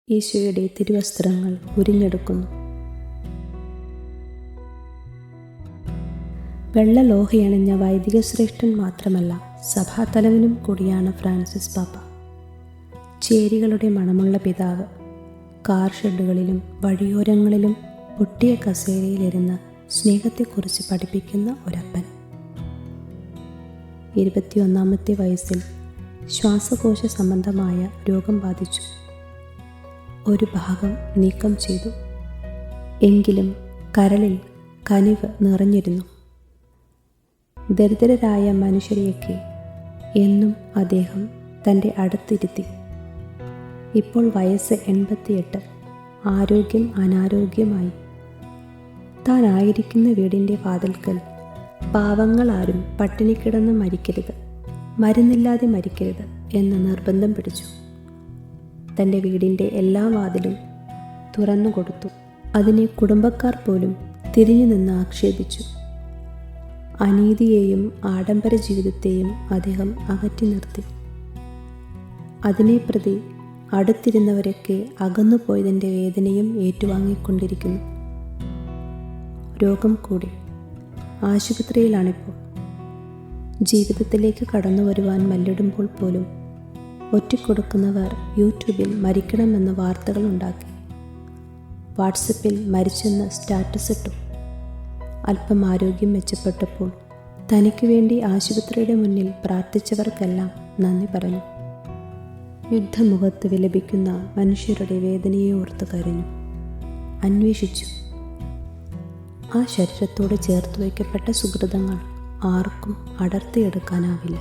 ഈശോയുടെ തിരുവസ്ത്രങ്ങൾ ഉരിഞ്ഞെടുക്കുന്നു. വെള്ളലോഹയണിഞ്ഞ വൈദിക ശ്രേഷ്ഠൻ മാത്രമല്ല, സഭാതലവനും കൂടിയാണ് ഫ്രാൻസിസ് പാപ്പ. ചേരികളുടെ മണമുള്ള പിതാവ്. കാർ ഷെഡുകളിലും വഴിയോരങ്ങളിലും പൊട്ടിയ കസേരയിലിരുന്ന് സ്നേഹത്തെക്കുറിച്ച് പഠിപ്പിക്കുന്ന ഒരപ്പൻ. 21-ാമത്തെ വയസ്സിൽ ശ്വാസകോശ സംബന്ധമായ രോഗം ബാധിച്ചു. ഒരു ഭാഗം നീക്കം ചെയ്തു. എങ്കിലും കരളിൽ കനിവ് നിറഞ്ഞിരുന്നു. ദരിദ്രരായ മനുഷ്യരെയൊക്കെ എന്നും അദ്ദേഹം തൻ്റെ അടുത്തിരുത്തി. ഇപ്പോൾ വയസ്സ് 88. ആരോഗ്യം അനാരോഗ്യമായി. താൻ ആയിരിക്കുന്ന വീടിൻ്റെ വാതിൽക്കൽ പാവങ്ങളാരും പട്ടിണി കിടന്ന് മരിക്കരുത്, മരുന്നില്ലാതെ മരിക്കരുത് എന്ന് നിർബന്ധം പിടിച്ചു. തൻ്റെ വീടിൻ്റെ എല്ലാ വാതിലും തുറന്നു കൊടുത്തു. അതിനെ കുടുംബക്കാർ പോലും തിരിഞ്ഞു നിന്ന് ആക്ഷേപിച്ചു. അനീതിയെയും ആഡംബര ജീവിതത്തെയും അദ്ദേഹം അകറ്റി നിർത്തി. അതിനെ പ്രതി അടുത്തിരുന്നവരൊക്കെ അകന്നുപോയതിൻ്റെ വേദനയും ഏറ്റുവാങ്ങിക്കൊണ്ടിരിക്കുന്നു. രോഗം കൂടി. ആശുപത്രിയിലാണിപ്പോൾ. ജീവിതത്തിലേക്ക് കടന്നു വരുവാൻ മല്ലിടുമ്പോൾ പോലും ഒറ്റിക്കൊടുക്കുന്നവർ യൂട്യൂബിൽ മരിക്കണമെന്ന വാർത്തകൾ ഉണ്ടാക്കി. വാട്സപ്പിൽ മരിച്ചെന്ന് സ്റ്റാറ്റസ് ഇട്ടു. അല്പം ആരോഗ്യം മെച്ചപ്പെട്ടപ്പോൾ തനിക്ക് വേണ്ടി ആശുപത്രിയുടെ മുന്നിൽ പ്രാർത്ഥിച്ചവർക്കെല്ലാം നന്ദി പറഞ്ഞു. യുദ്ധമുഖത്ത് വിലപിക്കുന്ന മനുഷ്യരുടെ വേദനയെ ഓർത്ത് കരഞ്ഞു. അന്വേഷിച്ചു. ആ ശരീരത്തോട് ചേർത്ത് വയ്ക്കപ്പെട്ട സുഹൃതങ്ങൾ ആർക്കും അടർത്തിയെടുക്കാനാവില്ല.